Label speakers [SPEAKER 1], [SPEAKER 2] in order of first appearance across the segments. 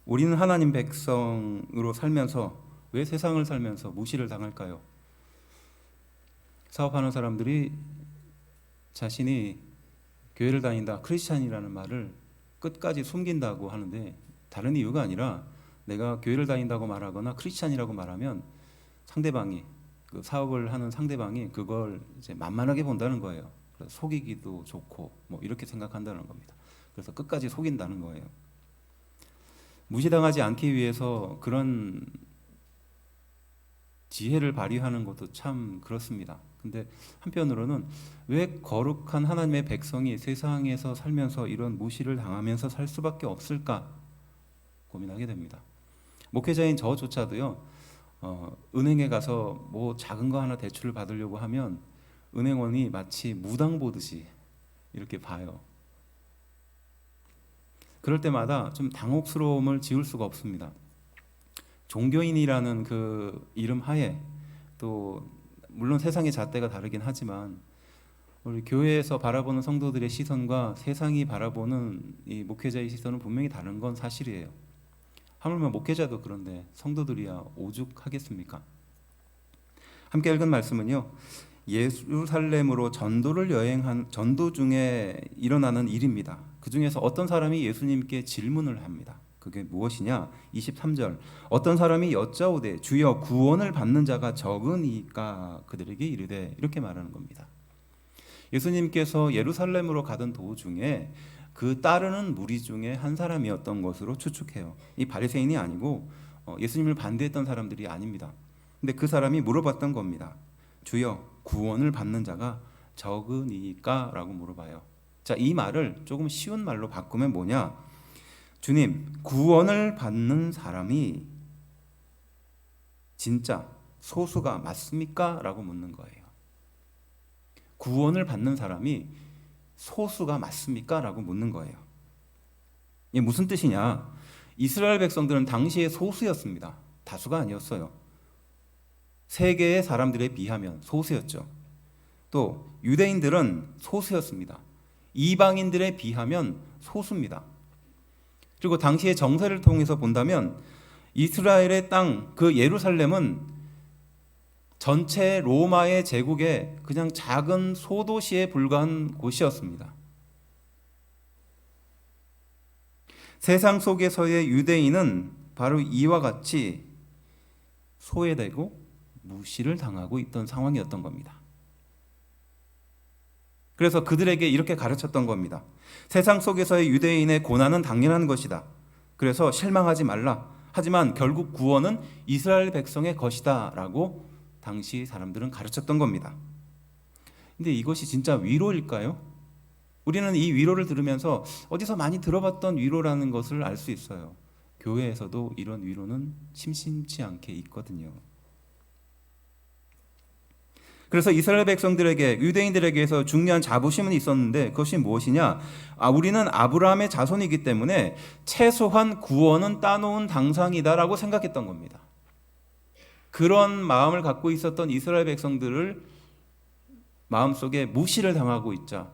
[SPEAKER 1] 우리는 하나님 백성으로 살면서 왜 세상을 살면서 무시를 당할까요? 사업하는 사람들이 자신이 교회를 다닌다, 크리스찬이라는 말을 끝까지 숨긴다고 하는데, 다른 이유가 아니라 내가 교회를 다닌다고 말하거나 크리스찬이라고 말하면 상대방이, 그 사업을 하는 상대방이 그걸 이제 만만하게 본다는 거예요. 그래서 속이기도 좋고 뭐 이렇게 생각한다는 겁니다. 그래서 끝까지 속인다는 거예요. 무시당하지 않기 위해서 그런 지혜를 발휘하는 것도 참 그렇습니다. 근데 한편으로는 왜 거룩한 하나님의 백성이 세상에서 살면서 이런 무시를 당하면서 살 수밖에 없을까 고민하게 됩니다. 목회자인 저조차도요, 은행에 가서 뭐 작은 거 하나 대출을 받으려고 하면 은행원이 마치 무당 보듯이 이렇게 봐요. 그럴 때마다 좀 당혹스러움을 지울 수가 없습니다. 종교인이라는 그 이름 하에, 또 물론 세상의 잣대가 다르긴 하지만 우리 교회에서 바라보는 성도들의 시선과 세상이 바라보는 이 목회자의 시선은 분명히 다른 건 사실이에요. 하물며 목회자도 그런데 성도들이야 오죽하겠습니까? 함께 읽은 말씀은요, 예루살렘으로 전도를 여행한 전도 중에 일어나는 일입니다. 그 중에서 어떤 사람이 예수님께 질문을 합니다. 그게 무엇이냐? 23절, 어떤 사람이 여짜오되 주여 구원을 받는 자가 적으니까 그들에게 이르되, 이렇게 말하는 겁니다. 예수님께서 예루살렘으로 가던 도중에 그 따르는 무리 중에 한 사람이었던 것으로 추측해요. 이 바리새인이 아니고 예수님을 반대했던 사람들이 아닙니다. 근데 그 사람이 물어봤던 겁니다. 주여 구원을 받는 자가 적으니까 라고 물어봐요. 자, 이 말을 조금 쉬운 말로 바꾸면 뭐냐? 주님, 구원을 받는 사람이 진짜 소수가 맞습니까? 라고 묻는 거예요. 구원을 받는 사람이 소수가 맞습니까? 라고 묻는 거예요. 이게 무슨 뜻이냐? 이스라엘 백성들은 당시에 소수였습니다. 다수가 아니었어요. 세계의 사람들에 비하면 소수였죠. 또 유대인들은 소수였습니다. 이방인들에 비하면 소수입니다. 그리고 당시의 정세를 통해서 본다면 이스라엘의 땅, 그 예루살렘은 전체 로마의 제국의 그냥 작은 소도시에 불과한 곳이었습니다. 세상 속에서의 유대인은 바로 이와 같이 소외되고 무시를 당하고 있던 상황이었던 겁니다. 그래서 그들에게 이렇게 가르쳤던 겁니다. 세상 속에서의 유대인의 고난은 당연한 것이다. 그래서 실망하지 말라. 하지만 결국 구원은 이스라엘 백성의 것이다 라고 당시 사람들은 가르쳤던 겁니다. 근데 이것이 진짜 위로일까요? 우리는 이 위로를 들으면서 어디서 많이 들어봤던 위로라는 것을 알 수 있어요. 교회에서도 이런 위로는 심심치 않게 있거든요. 그래서 이스라엘 백성들에게, 유대인들에게서 중요한 자부심은 있었는데 그것이 무엇이냐? 우리는 아브라함의 자손이기 때문에 최소한 구원은 따놓은 당상이다라고 생각했던 겁니다. 그런 마음을 갖고 있었던 이스라엘 백성들을 마음속에 무시를 당하고 있자,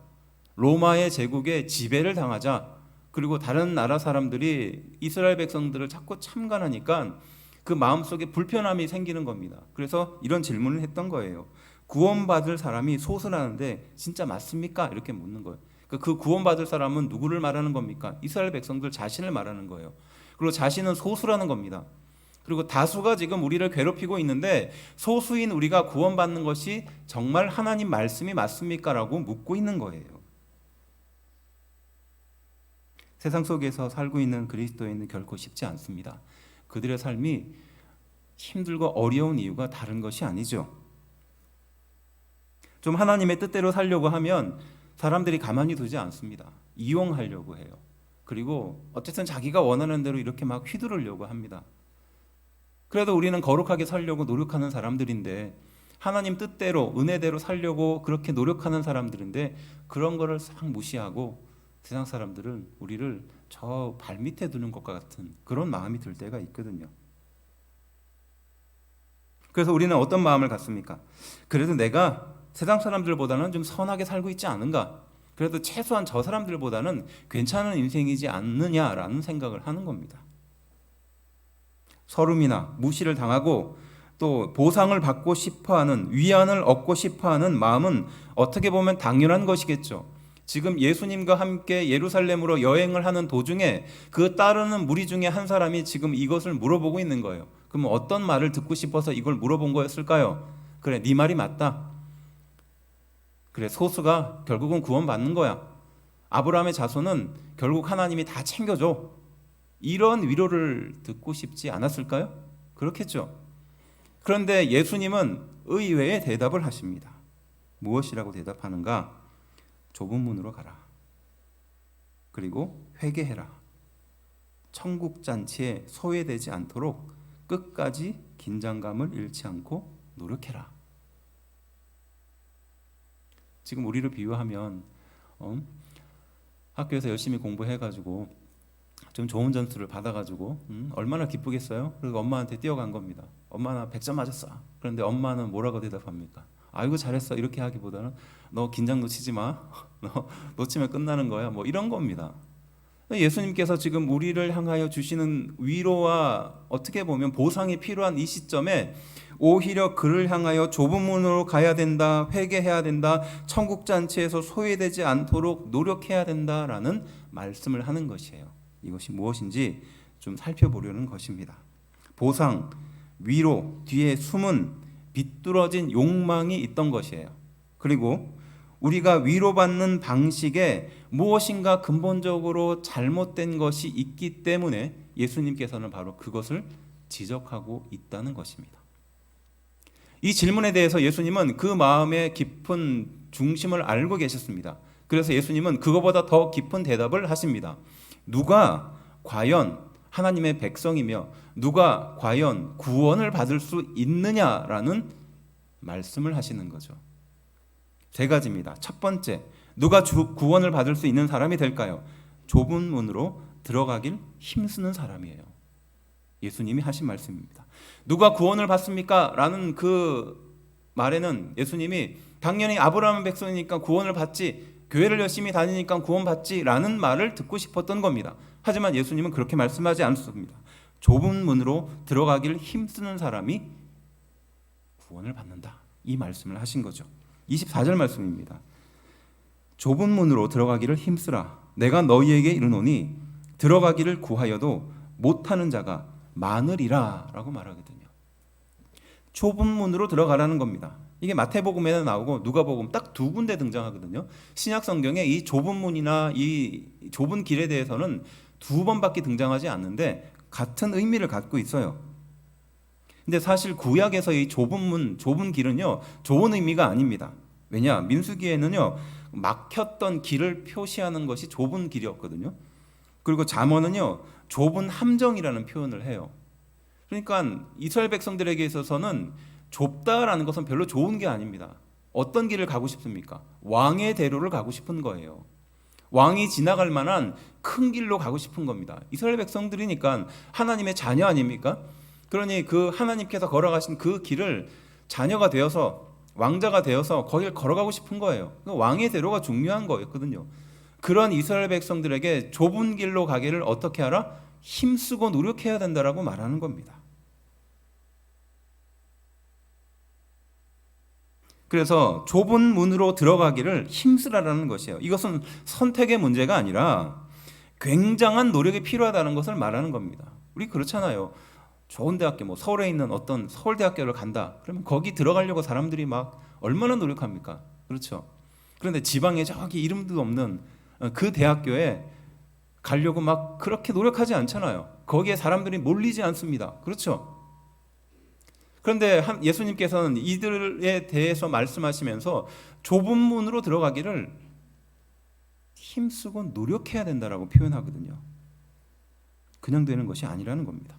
[SPEAKER 1] 로마의 제국에 지배를 당하자, 그리고 다른 나라 사람들이 이스라엘 백성들을 자꾸 참관하니까 그 마음속에 불편함이 생기는 겁니다. 그래서 이런 질문을 했던 거예요. 구원받을 사람이 소수라는데 진짜 맞습니까? 이렇게 묻는 거예요. 그 구원받을 사람은 누구를 말하는 겁니까? 이스라엘 백성들 자신을 말하는 거예요. 그리고 자신은 소수라는 겁니다. 그리고 다수가 지금 우리를 괴롭히고 있는데 소수인 우리가 구원받는 것이 정말 하나님 말씀이 맞습니까? 라고 묻고 있는 거예요. 세상 속에서 살고 있는 그리스도인은 결코 쉽지 않습니다. 그들의 삶이 힘들고 어려운 이유가 다른 것이 아니죠. 좀 하나님의 뜻대로 살려고 하면 사람들이 가만히 두지 않습니다. 이용하려고 해요. 그리고 어쨌든 자기가 원하는 대로 이렇게 막 휘두르려고 합니다. 그래도 우리는 거룩하게 살려고 노력하는 사람들인데, 하나님 뜻대로 은혜대로 살려고 그렇게 노력하는 사람들인데 그런 거를 싹 무시하고 세상 사람들은 우리를 저 발밑에 두는 것과 같은 그런 마음이 들 때가 있거든요. 그래서 우리는 어떤 마음을 갖습니까? 그래도 내가 세상 사람들보다는 좀 선하게 살고 있지 않은가? 그래도 최소한 저 사람들보다는 괜찮은 인생이지 않느냐라는 생각을 하는 겁니다. 서름이나 무시를 당하고 또 보상을 받고 싶어하는, 위안을 얻고 싶어하는 마음은 어떻게 보면 당연한 것이겠죠. 지금 예수님과 함께 예루살렘으로 여행을 하는 도중에 그 따르는 무리 중에 한 사람이 지금 이것을 물어보고 있는 거예요. 그럼 어떤 말을 듣고 싶어서 이걸 물어본 거였을까요? 그래, 네 말이 맞다. 그래, 소수가 결국은 구원받는 거야. 아브라함의 자손은 결국 하나님이 다 챙겨줘. 이런 위로를 듣고 싶지 않았을까요? 그렇겠죠. 그런데 예수님은 의외의 대답을 하십니다. 무엇이라고 대답하는가? 좁은 문으로 가라. 그리고 회개해라. 천국 잔치에 소외되지 않도록 끝까지 긴장감을 잃지 않고 노력해라. 지금 우리를 비유하면 학교에서 열심히 공부해가지고 좀 좋은 점수를 받아가지고 얼마나 기쁘겠어요? 그리고 엄마한테 뛰어간 겁니다. 엄마 나 100점 맞았어. 그런데 엄마는 뭐라고 대답합니까? 아이고 잘했어. 이렇게 하기보다는 너 긴장 놓치지 마. 너 놓치면 끝나는 거야. 뭐 이런 겁니다. 예수님께서 지금 우리를 향하여 주시는 위로와 어떻게 보면 보상이 필요한 이 시점에 오히려 그를 향하여 좁은 문으로 가야 된다, 회개해야 된다, 천국 잔치에서 소외되지 않도록 노력해야 된다라는 말씀을 하는 것이에요. 이것이 무엇인지 좀 살펴보려는 것입니다. 보상, 위로 뒤에 숨은 비뚤어진 욕망이 있던 것이에요. 그리고 우리가 위로받는 방식에 무엇인가 근본적으로 잘못된 것이 있기 때문에 예수님께서는 바로 그것을 지적하고 있다는 것입니다. 이 질문에 대해서 예수님은 그 마음의 깊은 중심을 알고 계셨습니다. 그래서 예수님은 그거보다 더 깊은 대답을 하십니다. 누가 과연 하나님의 백성이며 누가 과연 구원을 받을 수 있느냐라는 말씀을 하시는 거죠. 세 가지입니다. 첫 번째, 누가 구원을 받을 수 있는 사람이 될까요? 좁은 문으로 들어가길 힘쓰는 사람이에요. 예수님이 하신 말씀입니다. 누가 구원을 받습니까? 라는 그 말에는 예수님이 당연히 아브라함 백성이니까 구원을 받지, 교회를 열심히 다니니까 구원받지 라는 말을 듣고 싶었던 겁니다. 하지만 예수님은 그렇게 말씀하지 않습니다. 좁은 문으로 들어가길 힘쓰는 사람이 구원을 받는다. 이 말씀을 하신 거죠. 24절 말씀입니다. 좁은 문으로 들어가기를 힘쓰라. 내가 너희에게 이르노니 들어가기를 구하여도 못하는 자가 많으리라 라고 말하거든요. 좁은 문으로 들어가라는 겁니다. 이게 마태복음에는 나오고 누가복음 딱 두 군데 등장하거든요. 신약 성경에 이 좁은 문이나 이 좁은 길에 대해서는 두 번밖에 등장하지 않는데 같은 의미를 갖고 있어요. 근데 사실 구약에서 이 좁은 문, 좁은 길은요, 좋은 의미가 아닙니다. 왜냐? 민수기에는요, 막혔던 길을 표시하는 것이 좁은 길이었거든요. 그리고 잠언은요, 좁은 함정이라는 표현을 해요. 그러니까 이스라엘 백성들에게 있어서는 좁다라는 것은 별로 좋은 게 아닙니다. 어떤 길을 가고 싶습니까? 왕의 대로를 가고 싶은 거예요. 왕이 지나갈 만한 큰 길로 가고 싶은 겁니다. 이스라엘 백성들이니까 하나님의 자녀 아닙니까? 그러니 그 하나님께서 걸어가신 그 길을 자녀가 되어서 왕자가 되어서 거기를 걸어가고 싶은 거예요. 왕의 대로가 중요한 거였거든요. 그런 이스라엘 백성들에게 좁은 길로 가기를 어떻게 하라? 힘쓰고 노력해야 된다라고 말하는 겁니다. 그래서 좁은 문으로 들어가기를 힘쓰라라는 것이에요. 이것은 선택의 문제가 아니라 굉장한 노력이 필요하다는 것을 말하는 겁니다. 우리 그렇잖아요. 좋은 대학교, 뭐 서울에 있는 어떤 서울대학교를 간다. 그러면 거기 들어가려고 사람들이 막 얼마나 노력합니까? 그렇죠. 그런데 지방에 저기 이름도 없는 그 대학교에 가려고 막 그렇게 노력하지 않잖아요. 거기에 사람들이 몰리지 않습니다. 그렇죠. 그런데 예수님께서는 이들에 대해서 말씀하시면서 좁은 문으로 들어가기를 힘쓰고 노력해야 된다라고 표현하거든요. 그냥 되는 것이 아니라는 겁니다.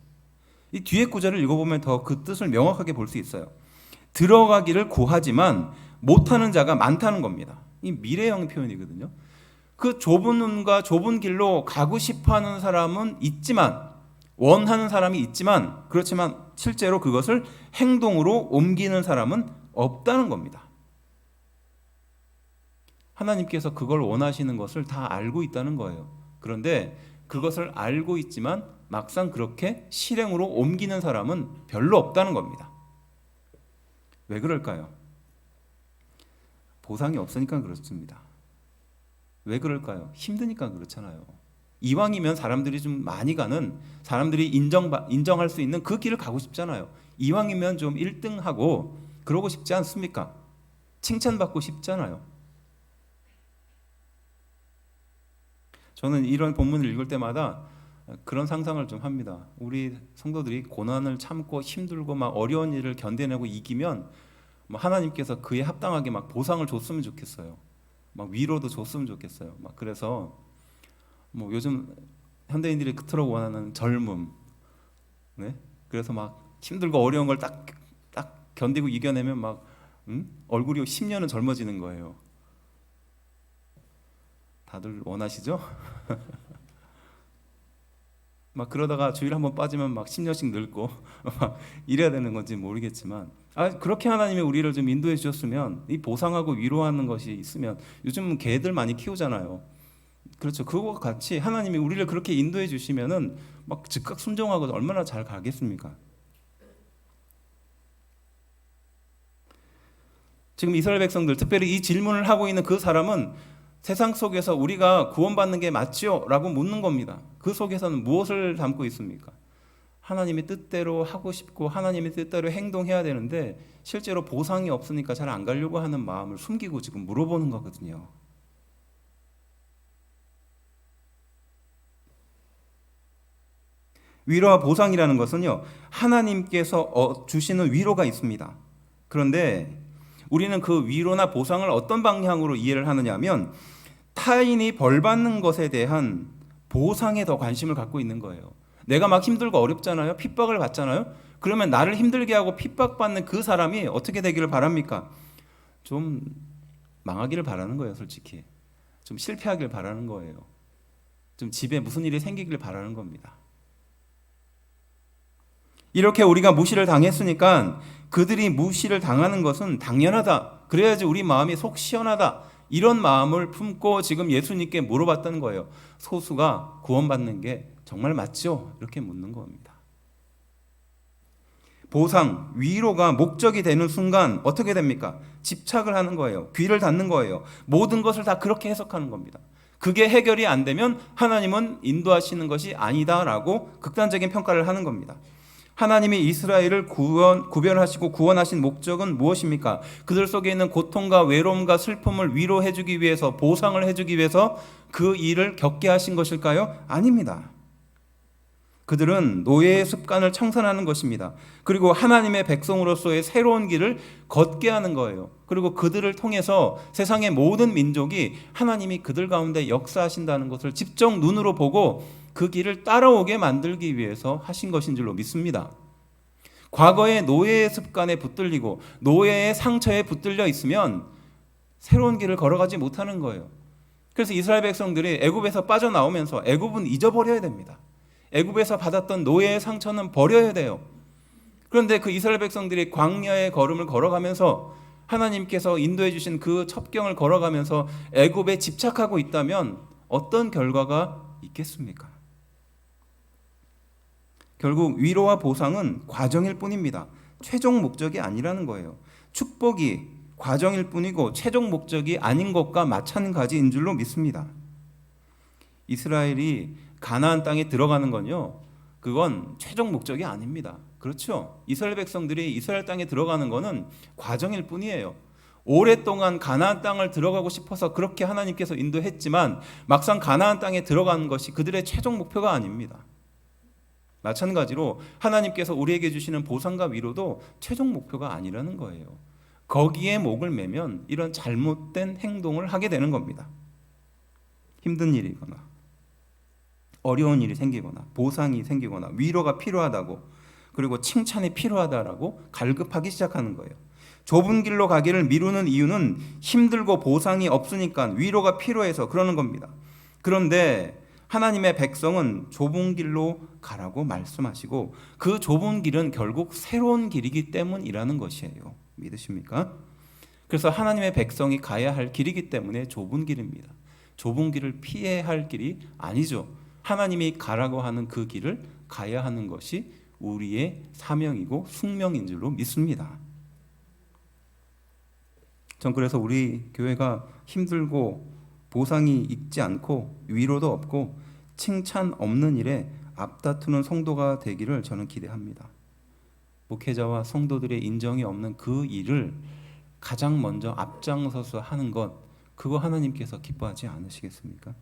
[SPEAKER 1] 이 뒤에 구절을 읽어보면 더 그 뜻을 명확하게 볼 수 있어요. 들어가기를 구하지만 못하는 자가 많다는 겁니다. 이 미래형 표현이거든요. 그 좁은 문과 좁은 길로 가고 싶어하는 사람은 있지만, 원하는 사람이 있지만, 그렇지만 실제로 그것을 행동으로 옮기는 사람은 없다는 겁니다. 하나님께서 그걸 원하시는 것을 다 알고 있다는 거예요. 그런데 그것을 알고 있지만 막상 그렇게 실행으로 옮기는 사람은 별로 없다는 겁니다. 왜 그럴까요? 보상이 없으니까 그렇습니다. 왜 그럴까요? 힘드니까 그렇잖아요. 이왕이면 사람들이 좀 많이 가는, 사람들이 인정할 수 있는 그 길을 가고 싶잖아요. 이왕이면 좀 1등하고 그러고 싶지 않습니까? 칭찬받고 싶잖아요. 저는 이런 본문을 읽을 때마다 그런 상상을 좀 합니다. 우리 성도들이 고난을 참고 힘들고 막 어려운 일을 견뎌내고 이기면 하나님께서 그에 합당하게 막 보상을 줬으면 좋겠어요. 막 위로도 줬으면 좋겠어요. 막 그래서 요즘 현대인들이 그토록 원하는 젊음, 네? 그래서 막 힘들고 어려운 걸 딱 견디고 이겨내면 막 얼굴이 10년은 젊어지는 거예요. 다들 원하시죠? 막 그러다가 주일 한번 빠지면 막 10년씩 늙고 막 이래야 되는 건지 모르겠지만, 그렇게 하나님이 우리를 좀 인도해 주셨으면, 이 보상하고 위로하는 것이 있으면, 요즘 개들 많이 키우잖아요. 그렇죠. 그거와 같이 하나님이 우리를 그렇게 인도해 주시면은 막 즉각 순종하고 얼마나 잘 가겠습니까? 지금 이스라엘 백성들, 특별히 이 질문을 하고 있는 그 사람은 세상 속에서 우리가 구원받는 게 맞지요? 라고 묻는 겁니다. 그 속에서는 무엇을 담고 있습니까? 하나님의 뜻대로 하고 싶고 하나님의 뜻대로 행동해야 되는데 실제로 보상이 없으니까 잘 안 가려고 하는 마음을 숨기고 지금 물어보는 거거든요. 위로와 보상이라는 것은요, 하나님께서 주시는 위로가 있습니다. 그런데 우리는 그 위로나 보상을 어떤 방향으로 이해를 하느냐 하면 타인이 벌받는 것에 대한 보상에 더 관심을 갖고 있는 거예요. 내가 막 힘들고 어렵잖아요. 핍박을 받잖아요. 그러면 나를 힘들게 하고 핍박받는 그 사람이 어떻게 되기를 바랍니까? 좀 망하기를 바라는 거예요, 솔직히. 좀 실패하길 바라는 거예요. 좀 집에 무슨 일이 생기길 바라는 겁니다. 이렇게 우리가 무시를 당했으니까 그들이 무시를 당하는 것은 당연하다. 그래야지 우리 마음이 속 시원하다. 이런 마음을 품고 지금 예수님께 물어봤다는 거예요. 소수가 구원받는 게 정말 맞죠? 이렇게 묻는 겁니다. 보상, 위로가 목적이 되는 순간 어떻게 됩니까? 집착을 하는 거예요. 귀를 닫는 거예요. 모든 것을 다 그렇게 해석하는 겁니다. 그게 해결이 안 되면 하나님은 인도하시는 것이 아니다라고 극단적인 평가를 하는 겁니다. 하나님이 이스라엘을 구별하시고 구원하신 목적은 무엇입니까? 그들 속에 있는 고통과 외로움과 슬픔을 위로해주기 위해서, 보상을 해주기 위해서 그 일을 겪게 하신 것일까요? 아닙니다. 그들은 노예의 습관을 청산하는 것입니다. 그리고 하나님의 백성으로서의 새로운 길을 걷게 하는 거예요. 그리고 그들을 통해서 세상의 모든 민족이 하나님이 그들 가운데 역사하신다는 것을 직접 눈으로 보고 그 길을 따라오게 만들기 위해서 하신 것인 줄로 믿습니다. 과거의 노예의 습관에 붙들리고 노예의 상처에 붙들려 있으면 새로운 길을 걸어가지 못하는 거예요. 그래서 이스라엘 백성들이 애굽에서 빠져나오면서 애굽은 잊어버려야 됩니다. 애굽에서 받았던 노예의 상처는 버려야 돼요. 그런데 그 이스라엘 백성들이 광야의 걸음을 걸어가면서 하나님께서 인도해 주신 그 첩경을 걸어가면서 애굽에 집착하고 있다면 어떤 결과가 있겠습니까? 결국 위로와 보상은 과정일 뿐입니다. 최종 목적이 아니라는 거예요. 축복이 과정일 뿐이고 최종 목적이 아닌 것과 마찬가지인 줄로 믿습니다. 이스라엘이 가나안 땅에 들어가는 건요, 그건 최종 목적이 아닙니다. 그렇죠? 이스라엘 백성들이 이스라엘 땅에 들어가는 거는 과정일 뿐이에요. 오랫동안 가나안 땅을 들어가고 싶어서 그렇게 하나님께서 인도했지만 막상 가나안 땅에 들어가는 것이 그들의 최종 목표가 아닙니다. 마찬가지로 하나님께서 우리에게 주시는 보상과 위로도 최종 목표가 아니라는 거예요. 거기에 목을 매면 이런 잘못된 행동을 하게 되는 겁니다. 힘든 일이거나 어려운 일이 생기거나 보상이 생기거나 위로가 필요하다고, 그리고 칭찬이 필요하다라고 갈급하기 시작하는 거예요. 좁은 길로 가기를 미루는 이유는 힘들고 보상이 없으니까, 위로가 필요해서 그러는 겁니다. 그런데 하나님의 백성은 좁은 길로 가라고 말씀하시고 그 좁은 길은 결국 새로운 길이기 때문이라는 것이에요. 믿으십니까? 그래서 하나님의 백성이 가야 할 길이기 때문에 좁은 길입니다. 좁은 길을 피해야 할 길이 아니죠. 하나님이 가라고 하는 그 길을 가야 하는 것이 우리의 사명이고 숙명인 줄로 믿습니다. 전 그래서 우리 교회가 힘들고 보상이 있지 않고 위로도 없고 칭찬 없는 일에 앞다투는 성도가 되기를 저는 기대합니다. 목회자와 성도들의 인정이 없는 그 일을 가장 먼저 앞장서서 하는 것, 그거 하나님께서 기뻐하지 않으시겠습니까?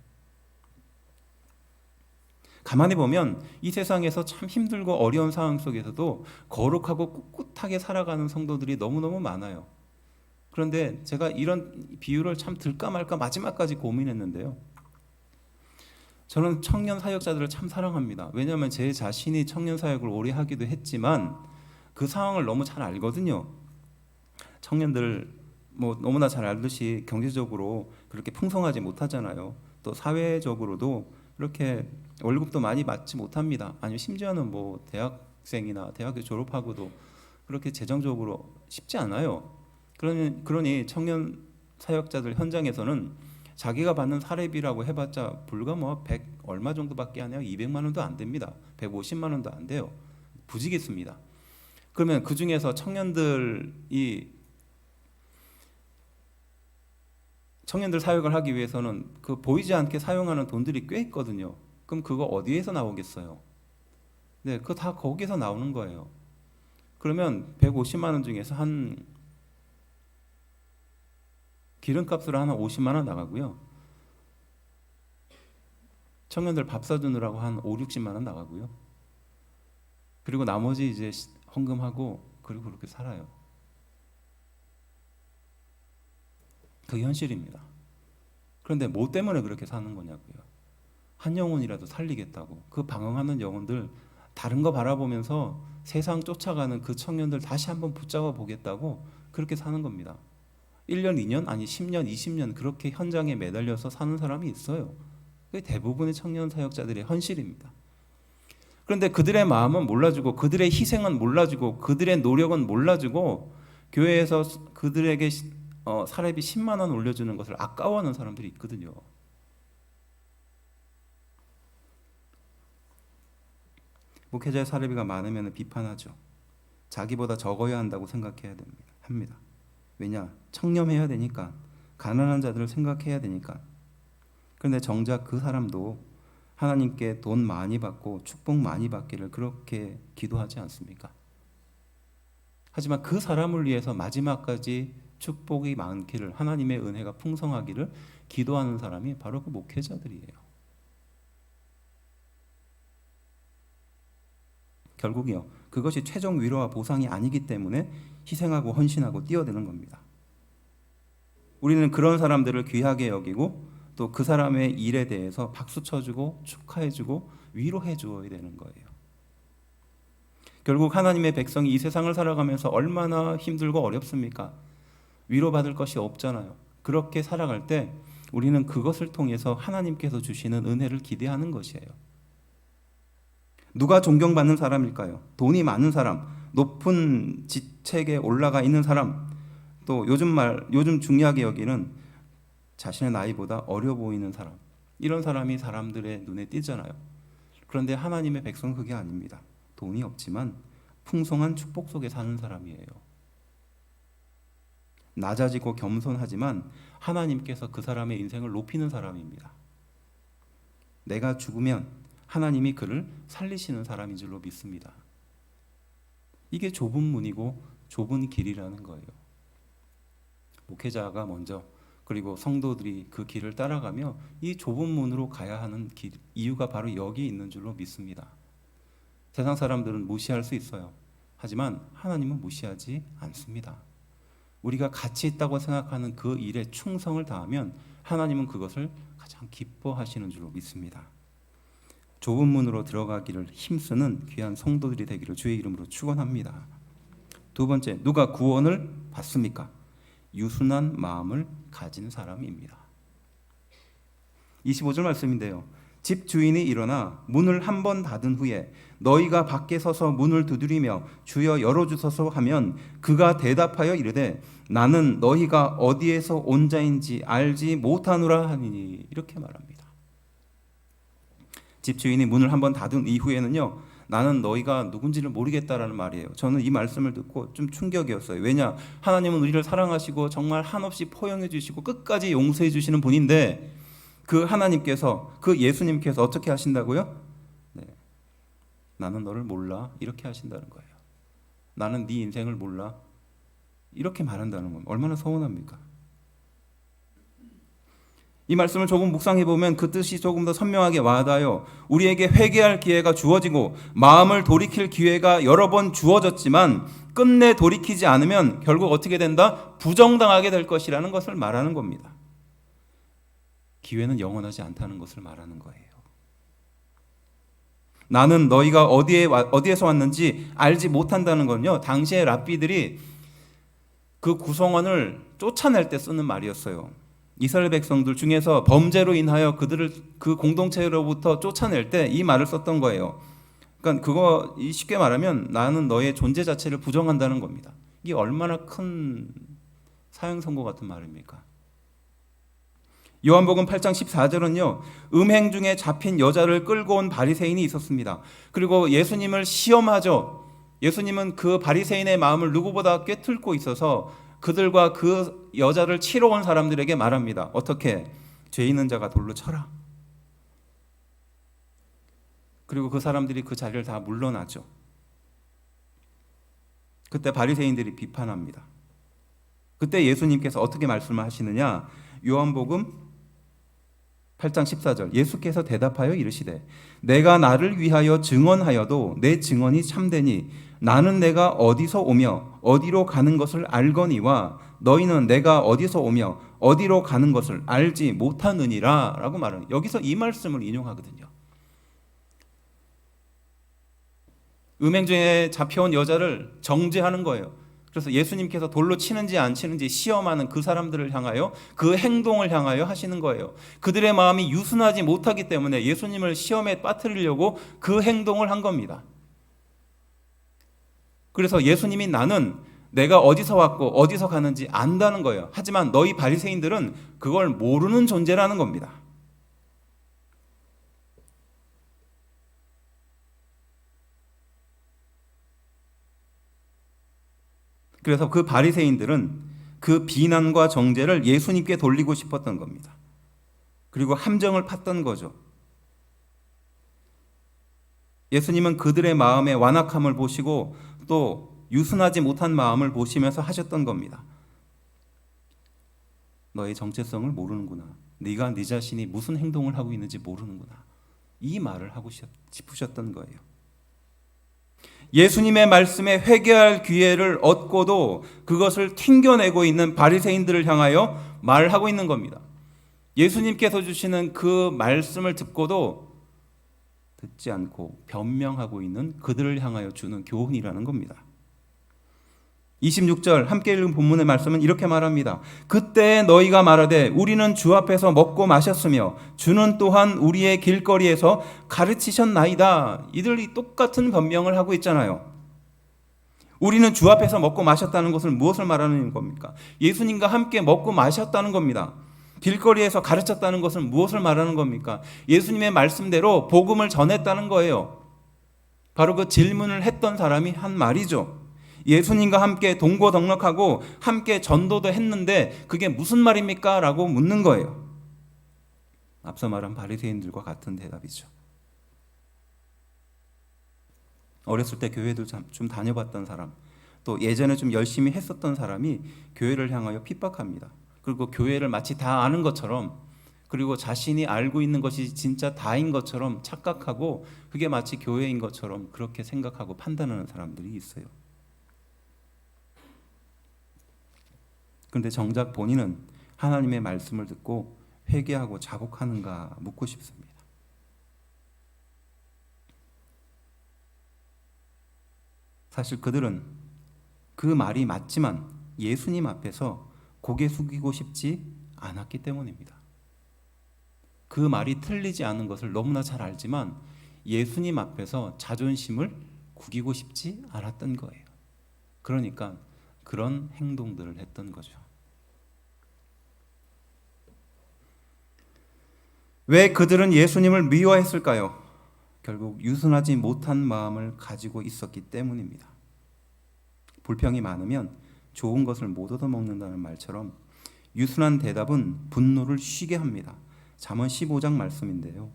[SPEAKER 1] 가만히 보면 이 세상에서 참 힘들고 어려운 상황 속에서도 거룩하고 꿋꿋하게 살아가는 성도들이 너무너무 많아요. 그런데 제가 이런 비유를 참 들까 말까 마지막까지 고민했는데요. 저는 청년 사역자들을 참 사랑합니다. 왜냐하면 제 자신이 청년 사역을 오래 하기도 했지만 그 상황을 너무 잘 알거든요. 청년들 뭐 너무나 잘 알듯이 경제적으로 그렇게 풍성하지 못하잖아요. 또 사회적으로도 그렇게 월급도 많이 받지 못합니다. 아니면 심지어는 뭐 대학생이나 대학교 졸업하고도 그렇게 재정적으로 쉽지 않아요. 그러니 청년 사역자들 현장에서는 자기가 받는 사례비라고 해봤자 불과 뭐 100 얼마 정도밖에 안 해요. 200만 원도 안 됩니다. 150만 원도 안 돼요. 부지기수입니다. 그러면 그 중에서 청년들 사역을 하기 위해서는 그 보이지 않게 사용하는 돈들이 꽤 있거든요. 그럼 그거 어디에서 나오겠어요? 네, 그거 다 거기서 나오는 거예요. 그러면 150만 원 중에서 한 기름값으로 한 50만 원 나가고요. 청년들 밥 사주느라고 한 5, 60만 원 나가고요. 그리고 나머지 이제 헌금하고 그리고 그렇게 살아요. 그 현실입니다. 그런데 뭐 때문에 그렇게 사는 거냐고요. 한 영혼이라도 살리겠다고. 그 방황하는 영혼들 다른 거 바라보면서 세상 쫓아가는 그 청년들 다시 한번 붙잡아 보겠다고 그렇게 사는 겁니다. 1년, 2년, 아니 10년, 20년 그렇게 현장에 매달려서 사는 사람이 있어요. 그게 대부분의 청년 사역자들의 현실입니다. 그런데 그들의 마음은 몰라주고 그들의 희생은 몰라주고 그들의 노력은 몰라주고 교회에서 그들에게 사례비 10만 원 올려주는 것을 아까워하는 사람들이 있거든요. 목회자의 사례비가 많으면 비판하죠. 자기보다 적어야 한다고 생각해야 합니다. 왜냐? 청렴해야 되니까, 가난한 자들을 생각해야 되니까. 그런데 정작 그 사람도 하나님께 돈 많이 받고 축복 많이 받기를 그렇게 기도하지 않습니까? 하지만 그 사람을 위해서 마지막까지 축복이 많기를, 하나님의 은혜가 풍성하기를 기도하는 사람이 바로 그 목회자들이에요. 결국이요, 그것이 최종 위로와 보상이 아니기 때문에 희생하고 헌신하고 뛰어드는 겁니다. 우리는 그런 사람들을 귀하게 여기고 또 그 사람의 일에 대해서 박수 쳐주고 축하해주고 위로해 주어야 되는 거예요. 결국 하나님의 백성이 이 세상을 살아가면서 얼마나 힘들고 어렵습니까? 위로받을 것이 없잖아요. 그렇게 살아갈 때 우리는 그것을 통해서 하나님께서 주시는 은혜를 기대하는 것이에요. 누가 존경받는 사람일까요? 돈이 많은 사람, 높은 직책에 올라가 있는 사람, 또 요즘 중요하게 여기는 자신의 나이보다 어려 보이는 사람, 이런 사람이 사람들의 눈에 띄잖아요. 그런데 하나님의 백성은 그게 아닙니다. 돈이 없지만 풍성한 축복 속에 사는 사람이에요. 낮아지고 겸손하지만 하나님께서 그 사람의 인생을 높이는 사람입니다. 내가 죽으면 하나님이 그를 살리시는 사람인 줄로 믿습니다. 이게 좁은 문이고 좁은 길이라는 거예요. 목회자가 먼저, 그리고 성도들이 그 길을 따라가며 이 좁은 문으로 가야 하는 이유가 바로 여기 있는 줄로 믿습니다. 세상 사람들은 무시할 수 있어요. 하지만 하나님은 무시하지 않습니다. 우리가 가치 있다고 생각하는 그 일에 충성을 다하면 하나님은 그것을 가장 기뻐하시는 줄로 믿습니다. 좁은 문으로 들어가기를 힘쓰는 귀한 성도들이 되기를 주의 이름으로 축원합니다. 두 번째, 누가 구원을 받습니까? 유순한 마음을 가진 사람입니다. 25절 말씀인데요. 집 주인이 일어나 문을 한 번 닫은 후에 너희가 밖에 서서 문을 두드리며 주여 열어주소서 하면 그가 대답하여 이르되 나는 너희가 어디에서 온 자인지 알지 못하노라 하니니. 이렇게 말합니다. 집 주인이 문을 한 번 닫은 이후에는요, 나는 너희가 누군지를 모르겠다라는 말이에요. 저는 이 말씀을 듣고 좀 충격이었어요. 왜냐? 하나님은 우리를 사랑하시고 정말 한없이 포용해 주시고 끝까지 용서해 주시는 분인데, 그 하나님께서, 그 예수님께서 어떻게 하신다고요? 네. 나는 너를 몰라. 이렇게 하신다는 거예요. 나는 네 인생을 몰라. 이렇게 말한다는 겁니다. 얼마나 서운합니까? 이 말씀을 조금 묵상해 보면 그 뜻이 조금 더 선명하게 와닿아요. 우리에게 회개할 기회가 주어지고 마음을 돌이킬 기회가 여러 번 주어졌지만 끝내 돌이키지 않으면 결국 어떻게 된다? 부정당하게 될 것이라는 것을 말하는 겁니다. 기회는 영원하지 않다는 것을 말하는 거예요. 나는 너희가 어디에서 왔는지 알지 못한다는 건요, 당시의 랍비들이 그 구성원을 쫓아낼 때 쓰는 말이었어요. 이스라엘 백성들 중에서 범죄로 인하여 그들을 그 공동체로부터 쫓아낼 때 이 말을 썼던 거예요. 그러니까 그거 쉽게 말하면 나는 너의 존재 자체를 부정한다는 겁니다. 이게 얼마나 큰 사형 선고 같은 말입니까? 요한복음 8장 14절은요. 음행 중에 잡힌 여자를 끌고 온 바리새인이 있었습니다. 그리고 예수님을 시험하죠. 예수님은 그 바리새인의 마음을 누구보다 꿰뚫고 있어서 그들과 그 여자를 치러 온 사람들에게 말합니다. 어떻게? 죄 있는 자가 돌로 쳐라. 그리고 그 사람들이 그 자리를 다 물러나죠. 그때 바리새인들이 비판합니다. 그때 예수님께서 어떻게 말씀을 하시느냐? 요한복음 8장 14절, 예수께서 대답하여 이르시되 내가 나를 위하여 증언하여도 내 증언이 참되니 나는 내가 어디서 오며 어디로 가는 것을 알거니와 너희는 내가 어디서 오며 어디로 가는 것을 알지 못하느니라 라고 말하는, 여기서 이 말씀을 인용하거든요. 음행 중에 잡혀온 여자를 정죄하는 거예요. 그래서 예수님께서 돌로 치는지 안 치는지 시험하는 그 사람들을 향하여, 그 행동을 향하여 하시는 거예요. 그들의 마음이 유순하지 못하기 때문에 예수님을 시험에 빠뜨리려고 그 행동을 한 겁니다. 그래서 예수님이 나는 내가 어디서 왔고 어디서 가는지 안다는 거예요. 하지만 너희 바리새인들은 그걸 모르는 존재라는 겁니다. 그래서 그 바리새인들은 그 비난과 정죄를 예수님께 돌리고 싶었던 겁니다. 그리고 함정을 팠던 거죠. 예수님은 그들의 마음의 완악함을 보시고 또 유순하지 못한 마음을 보시면서 하셨던 겁니다. 너의 정체성을 모르는구나. 네가 네 자신이 무슨 행동을 하고 있는지 모르는구나. 이 말을 하고 싶으셨던 거예요. 예수님의 말씀에 회개할 기회를 얻고도 그것을 튕겨내고 있는 바리새인들을 향하여 말하고 있는 겁니다. 예수님께서 주시는 그 말씀을 듣고도 듣지 않고 변명하고 있는 그들을 향하여 주는 교훈이라는 겁니다. 26절 함께 읽은 본문의 말씀은 이렇게 말합니다. 그때 너희가 말하되 우리는 주 앞에서 먹고 마셨으며 주는 또한 우리의 길거리에서 가르치셨나이다. 이들이 똑같은 변명을 하고 있잖아요. 우리는 주 앞에서 먹고 마셨다는 것을 무엇을 말하는 겁니까? 예수님과 함께 먹고 마셨다는 겁니다. 길거리에서 가르쳤다는 것은 무엇을 말하는 겁니까? 예수님의 말씀대로 복음을 전했다는 거예요. 바로 그 질문을 했던 사람이 한 말이죠. 예수님과 함께 동고동락하고 함께 전도도 했는데 그게 무슨 말입니까? 라고 묻는 거예요. 앞서 말한 바리새인들과 같은 대답이죠. 어렸을 때 교회도 좀 다녀봤던 사람, 또 예전에 좀 열심히 했었던 사람이 교회를 향하여 핍박합니다. 그리고 교회를 마치 다 아는 것처럼, 그리고 자신이 알고 있는 것이 진짜 다인 것처럼 착각하고 그게 마치 교회인 것처럼 그렇게 생각하고 판단하는 사람들이 있어요. 그런데 정작 본인은 하나님의 말씀을 듣고 회개하고 자복하는가 묻고 싶습니다. 사실 그들은 그 말이 맞지만 예수님 앞에서 고개 숙이고 싶지 않았기 때문입니다. 그 말이 틀리지 않은 것을 너무나 잘 알지만 예수님 앞에서 자존심을 구기고 싶지 않았던 거예요. 그러니까 그런 행동들을 했던 거죠. 왜 그들은 예수님을 미워했을까요? 결국 유순하지 못한 마음을 가지고 있었기 때문입니다. 불평이 많으면 좋은 것을 못 얻어먹는다는 말처럼 유순한 대답은 분노를 쉬게 합니다. 잠언 15장 말씀인데요.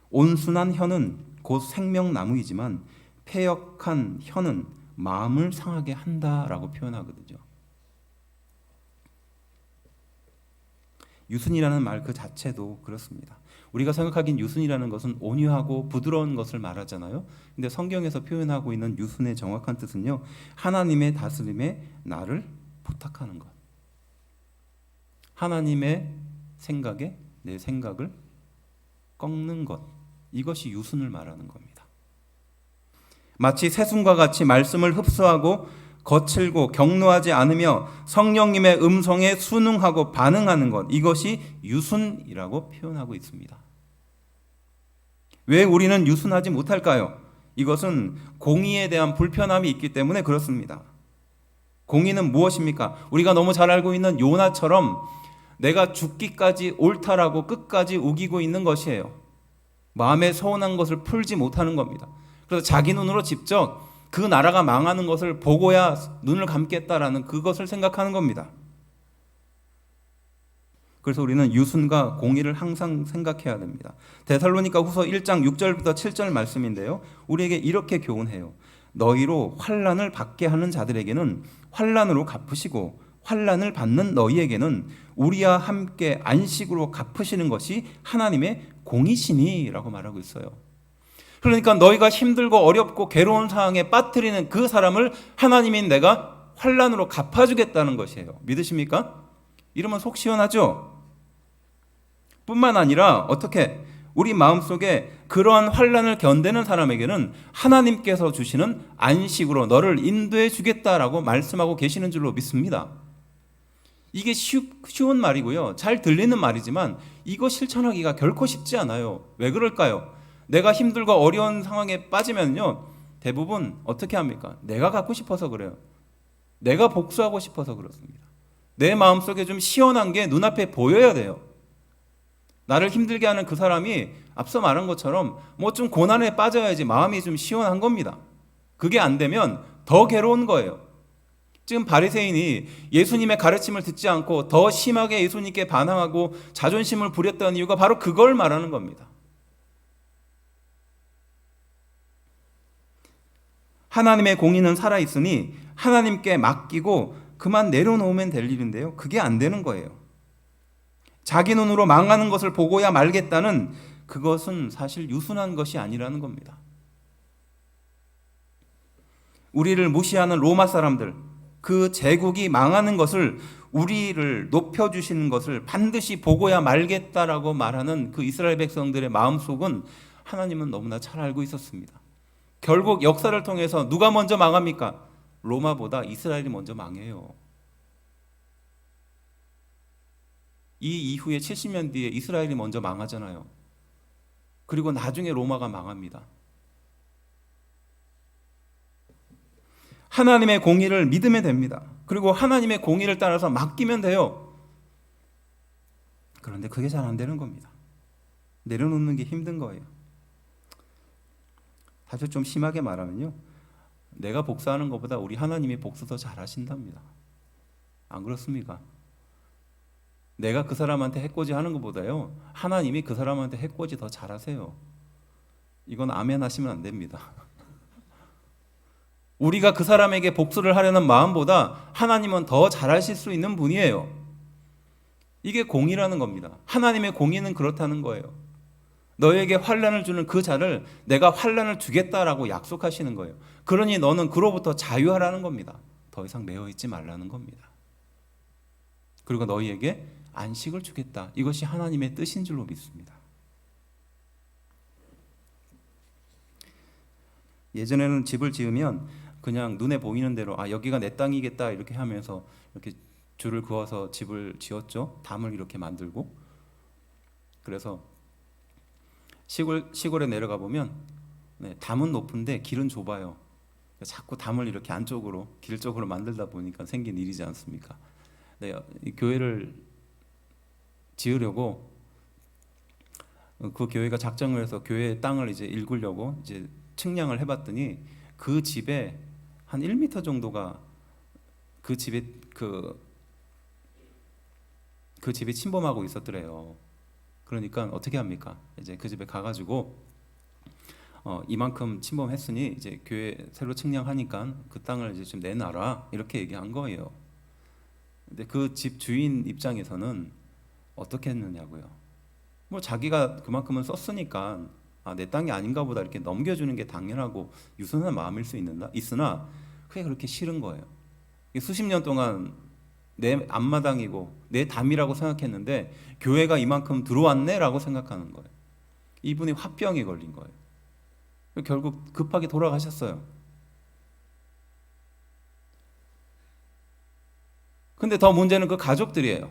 [SPEAKER 1] 온순한 혀는 곧 생명나무이지만 패역한 혀는 마음을 상하게 한다라고 표현하거든요. 유순이라는 말 그 자체도 그렇습니다. 우리가 생각하기엔 유순이라는 것은 온유하고 부드러운 것을 말하잖아요. 근데 성경에서 표현하고 있는 유순의 정확한 뜻은요, 하나님의 다스림에 나를 부탁하는 것, 하나님의 생각에 내 생각을 꺾는 것, 이것이 유순을 말하는 겁니다. 마치 새순과 같이 말씀을 흡수하고 거칠고 격노하지 않으며 성령님의 음성에 순응하고 반응하는 것, 이것이 유순이라고 표현하고 있습니다. 왜 우리는 유순하지 못할까요? 이것은 공의에 대한 불편함이 있기 때문에 그렇습니다. 공의는 무엇입니까? 우리가 너무 잘 알고 있는 요나처럼 내가 죽기까지 옳다라고 끝까지 우기고 있는 것이에요. 마음에 서운한 것을 풀지 못하는 겁니다. 그래서 자기 눈으로 직접 그 나라가 망하는 것을 보고야 눈을 감겠다라는 그것을 생각하는 겁니다. 그래서 우리는 유순과 공의를 항상 생각해야 됩니다. 데살로니가 후서 1장 6절부터 7절 말씀인데요, 우리에게 이렇게 교훈해요. 너희로 환난을 받게 하는 자들에게는 환난으로 갚으시고 환난을 받는 너희에게는 우리와 함께 안식으로 갚으시는 것이 하나님의 공이시니라고 말하고 있어요. 그러니까 너희가 힘들고 어렵고 괴로운 상황에 빠뜨리는 그 사람을 하나님인 내가 환난으로 갚아주겠다는 것이에요. 믿으십니까? 이러면 속 시원하죠? 뿐만 아니라 어떻게 우리 마음속에 그러한 환난을 견디는 사람에게는 하나님께서 주시는 안식으로 너를 인도해 주겠다라고 말씀하고 계시는 줄로 믿습니다. 이게 쉬운 말이고요, 잘 들리는 말이지만 이거 실천하기가 결코 쉽지 않아요. 왜 그럴까요? 내가 힘들고 어려운 상황에 빠지면요, 대부분 어떻게 합니까? 내가 갖고 싶어서 그래요. 내가 복수하고 싶어서 그렇습니다. 내 마음속에 좀 시원한 게 눈앞에 보여야 돼요. 나를 힘들게 하는 그 사람이 앞서 말한 것처럼 뭐 좀 고난에 빠져야지 마음이 좀 시원한 겁니다. 그게 안 되면 더 괴로운 거예요. 지금 바리새인이 예수님의 가르침을 듣지 않고 더 심하게 예수님께 반항하고 자존심을 부렸던 이유가 바로 그걸 말하는 겁니다. 하나님의 공의는 살아있으니 하나님께 맡기고 그만 내려놓으면 될 일인데요, 그게 안 되는 거예요. 자기 눈으로 망하는 것을 보고야 말겠다는 그것은 사실 유순한 것이 아니라는 겁니다. 우리를 무시하는 로마 사람들, 그 제국이 망하는 것을, 우리를 높여주시는 것을 반드시 보고야 말겠다라고 말하는 그 이스라엘 백성들의 마음속은 하나님은 너무나 잘 알고 있었습니다. 결국 역사를 통해서 누가 먼저 망합니까? 로마보다 이스라엘이 먼저 망해요. 이 이후에 70년 뒤에 이스라엘이 먼저 망하잖아요. 그리고 나중에 로마가 망합니다. 하나님의 공의를 믿으면 됩니다. 그리고 하나님의 공의를 따라서 맡기면 돼요. 그런데 그게 잘 안 되는 겁니다. 내려놓는 게 힘든 거예요. 사실 좀 심하게 말하면요, 내가 복수하는 것보다 우리 하나님이 복수 더 잘하신답니다. 안 그렇습니까? 내가 그 사람한테 해코지 하는 것보다요, 하나님이 그 사람한테 해코지 더 잘하세요. 이건 아멘 하시면 안 됩니다. 우리가 그 사람에게 복수를 하려는 마음보다 하나님은 더 잘하실 수 있는 분이에요. 이게 공의라는 겁니다. 하나님의 공의는 그렇다는 거예요. 너에게 환난을 주는 그 자를 내가 환난을 주겠다라고 약속하시는 거예요. 그러니 너는 그로부터 자유하라는 겁니다. 더 이상 매여 있지 말라는 겁니다. 그리고 너희에게 안식을 주겠다. 이것이 하나님의 뜻인 줄로 믿습니다. 예전에는 집을 지으면 그냥 눈에 보이는 대로 여기가 내 땅이겠다 이렇게 하면서 이렇게 줄을 그어서 집을 지었죠. 담을 이렇게 만들고. 그래서 시골에 내려가 보면 담은 높은데 길은 좁아요. 자꾸 담을 이렇게 안쪽으로 길 쪽으로 만들다 보니까 생긴 일이지 않습니까? 이 교회를 지으려고 그 교회가 작정을 해서 교회 땅을 이제 일구려고 이제 측량을 해봤더니 그 집에 한 1m 정도가 그 집에 그 집에 침범하고 있었더래요. 그러니까 어떻게 합니까? 이제 그 집에 가가지고 이만큼 침범했으니 이제 교회 새로 측량하니까 그 땅을 이제 좀 내놔라 이렇게 얘기한 거예요. 근데 그 집 주인 입장에서는 어떻게 했느냐고요. 뭐 자기가 그만큼은 썼으니까 내 땅이 아닌가 보다 이렇게 넘겨주는 게 당연하고 유순한 마음일 수 있으나 그게 그렇게 싫은 거예요. 수십 년 동안 내 앞마당이고 내 담이라고 생각했는데 교회가 이만큼 들어왔네라고 생각하는 거예요. 이분이 화병이 걸린 거예요. 결국 급하게 돌아가셨어요. 근데 더 문제는 그 가족들이에요.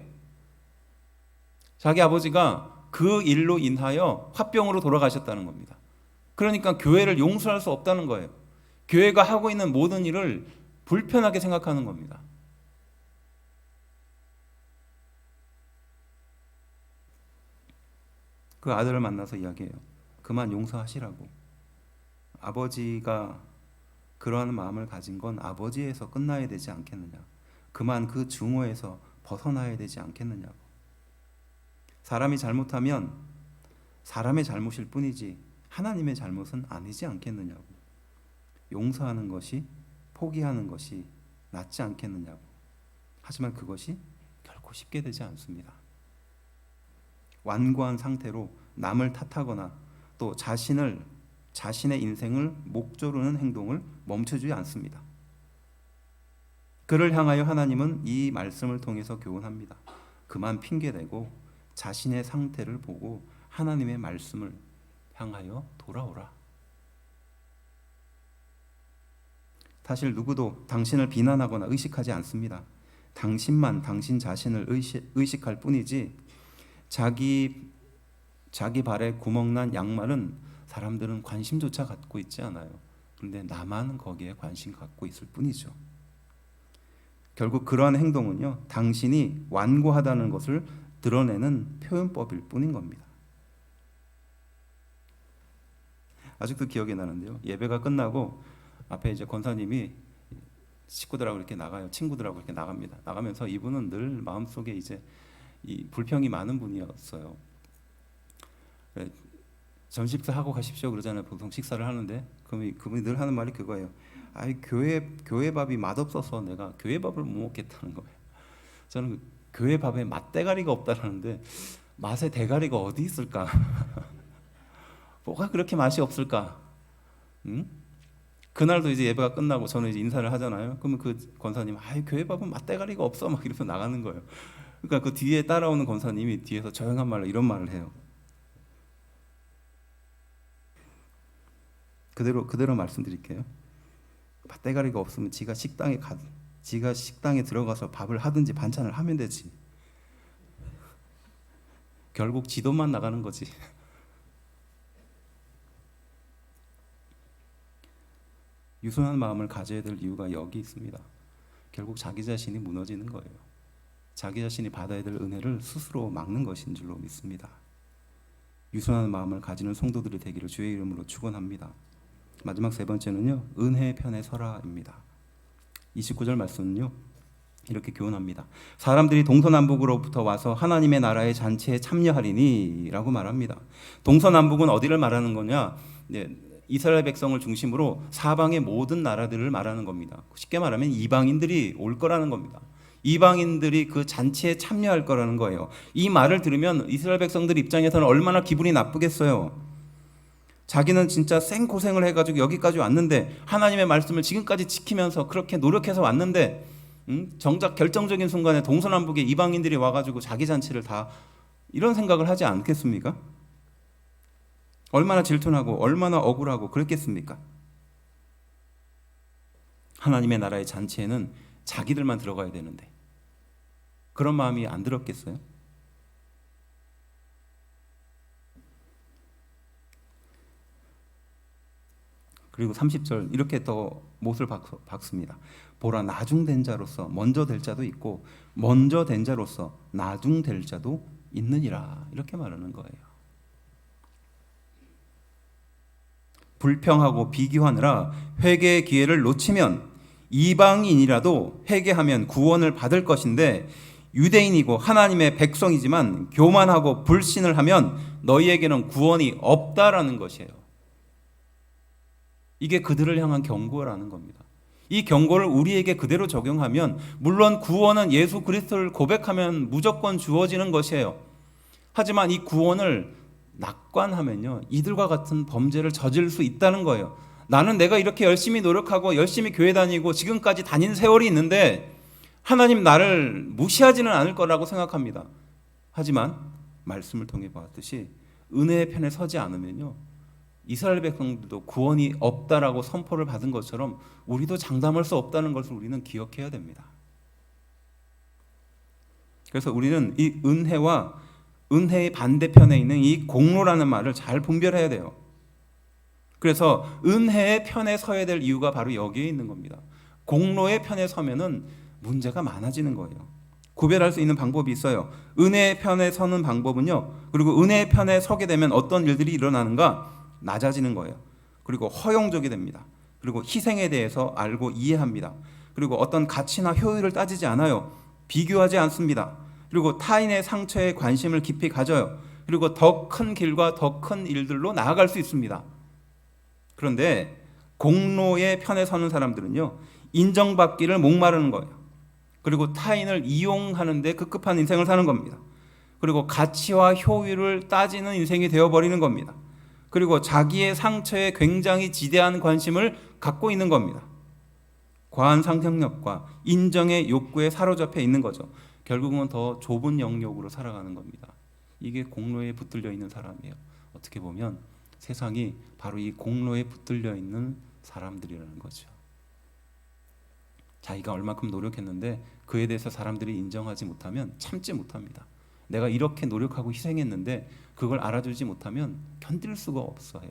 [SPEAKER 1] 자기 아버지가 그 일로 인하여 화병으로 돌아가셨다는 겁니다. 그러니까 교회를 용서할 수 없다는 거예요. 교회가 하고 있는 모든 일을 불편하게 생각하는 겁니다. 그 아들을 만나서 이야기해요. 그만 용서하시라고. 아버지가 그러한 마음을 가진 건 아버지에서 끝나야 되지 않겠느냐. 그만 그 증오에서 벗어나야 되지 않겠느냐고. 사람이 잘못하면 사람의 잘못일 뿐이지 하나님의 잘못은 아니지 않겠느냐고. 용서하는 것이 포기하는 것이 낫지 않겠느냐고. 하지만 그것이 결코 쉽게 되지 않습니다. 완고한 상태로 남을 탓하거나 또 자신의 인생을 목조르는 행동을 멈춰주지 않습니다. 그를 향하여 하나님은 이 말씀을 통해서 교훈합니다. 그만 핑계대고 자신의 상태를 보고 하나님의 말씀을 향하여 돌아오라. 사실 누구도 당신을 비난하거나 의식하지 않습니다. 당신만 당신 자신을 의식할 뿐이지 자기 발에 구멍난 양말은 사람들은 관심조차 갖고 있지 않아요. 그런데 나만 거기에 관심 갖고 있을 뿐이죠. 결국 그러한 행동은요, 당신이 완고하다는 것을 드러내는 표현법일 뿐인 겁니다. 아직도 기억이 나는데요. 예배가 끝나고 앞에 이제 권사님이 식구들하고 이렇게 나가요. 친구들하고 이렇게 나갑니다. 나가면서 이분은 늘 마음속에 이제 이 불평이 많은 분이었어요. 점심식사 하고 가십시오 그러잖아요. 보통 식사를 하는데 그분이 늘 하는 말이 그거예요. 아이 교회 밥이 맛없어서 내가 교회 밥을 못 먹겠다는 거예요. 저는 교회 밥에 맛대가리가 없다라는데 맛의 대가리가 어디 있을까? 뭐가 그렇게 맛이 없을까? 응? 그날도 이제 예배가 끝나고 저는 이제 인사를 하잖아요. 그러면 그 권사님, 교회 밥은 맛대가리가 없어 막 이러면서 나가는 거예요. 그러니까 그 뒤에 따라오는 권사님이 뒤에서 조용한 말로 이런 말을 해요. 그대로 말씀드릴게요. 맛대가리가 없으면 지가 식당에 들어가서 밥을 하든지 반찬을 하면 되지. 결국 지 돈만 나가는 거지. 유순한 마음을 가져야 될 이유가 여기 있습니다. 결국 자기 자신이 무너지는 거예요. 자기 자신이 받아야 될 은혜를 스스로 막는 것인 줄로 믿습니다. 유순한 마음을 가지는 성도들이 되기를 주의 이름으로 축원합니다. 마지막 세 번째는요, 은혜의 편에 서라입니다. 29절 말씀은요, 이렇게 교훈합니다. 사람들이 동서남북으로부터 와서 하나님의 나라의 잔치에 참여하리니 라고 말합니다. 동서남북은 어디를 말하는 거냐? 이스라엘 백성을 중심으로 사방의 모든 나라들을 말하는 겁니다. 쉽게 말하면 이방인들이 올 거라는 겁니다. 이방인들이 그 잔치에 참여할 거라는 거예요. 이 말을 들으면 이스라엘 백성들 입장에서는 얼마나 기분이 나쁘겠어요. 자기는 진짜 생고생을 해가지고 여기까지 왔는데 하나님의 말씀을 지금까지 지키면서 그렇게 노력해서 왔는데 정작 결정적인 순간에 동서남북의 이방인들이 와가지고 자기 잔치를 다 이런 생각을 하지 않겠습니까? 얼마나 질투나고 얼마나 억울하고 그랬겠습니까? 하나님의 나라의 잔치에는 자기들만 들어가야 되는데 그런 마음이 안 들었겠어요? 그리고 30절 이렇게 또 못을 박습니다. 보라, 나중된 자로서 먼저 될 자도 있고 먼저 된 자로서 나중될 자도 있느니라. 이렇게 말하는 거예요. 불평하고 비교하느라 회개의 기회를 놓치면 이방인이라도 회개하면 구원을 받을 것인데 유대인이고 하나님의 백성이지만 교만하고 불신을 하면 너희에게는 구원이 없다라는 것이에요. 이게 그들을 향한 경고라는 겁니다. 이 경고를 우리에게 그대로 적용하면 물론 구원은 예수 그리스도를 고백하면 무조건 주어지는 것이에요. 하지만 이 구원을 낙관하면요, 이들과 같은 범죄를 저질 수 있다는 거예요. 나는 내가 이렇게 열심히 노력하고 열심히 교회 다니고 지금까지 다닌 세월이 있는데 하나님 나를 무시하지는 않을 거라고 생각합니다. 하지만 말씀을 통해 보았듯이 은혜의 편에 서지 않으면요, 이스라엘 백성들도 구원이 없다라고 선포를 받은 것처럼 우리도 장담할 수 없다는 것을 우리는 기억해야 됩니다. 그래서 우리는 이 은혜와 은혜의 반대편에 있는 이 공로라는 말을 잘 분별해야 돼요. 그래서 은혜의 편에 서야 될 이유가 바로 여기에 있는 겁니다. 공로의 편에 서면은 문제가 많아지는 거예요. 구별할 수 있는 방법이 있어요. 은혜의 편에 서는 방법은요, 그리고 은혜의 편에 서게 되면 어떤 일들이 일어나는가? 낮아지는 거예요. 그리고 허용적이 됩니다. 그리고 희생에 대해서 알고 이해합니다. 그리고 어떤 가치나 효율을 따지지 않아요. 비교하지 않습니다. 그리고 타인의 상처에 관심을 깊이 가져요. 그리고 더 큰 길과 더 큰 일들로 나아갈 수 있습니다. 그런데 공로의 편에 서는 사람들은요, 인정받기를 목마르는 거예요. 그리고 타인을 이용하는 데 급급한 인생을 사는 겁니다. 그리고 가치와 효율을 따지는 인생이 되어버리는 겁니다. 그리고 자기의 상처에 굉장히 지대한 관심을 갖고 있는 겁니다. 과한 상상력과 인정의 욕구에 사로잡혀 있는 거죠. 결국은 더 좁은 영역으로 살아가는 겁니다. 이게 공로에 붙들려 있는 사람이에요. 어떻게 보면 세상이 바로 이 공로에 붙들려 있는 사람들이라는 거죠. 자기가 얼마큼 노력했는데 그에 대해서 사람들이 인정하지 못하면 참지 못합니다. 내가 이렇게 노력하고 희생했는데 그걸 알아주지 못하면 견딜 수가 없어요.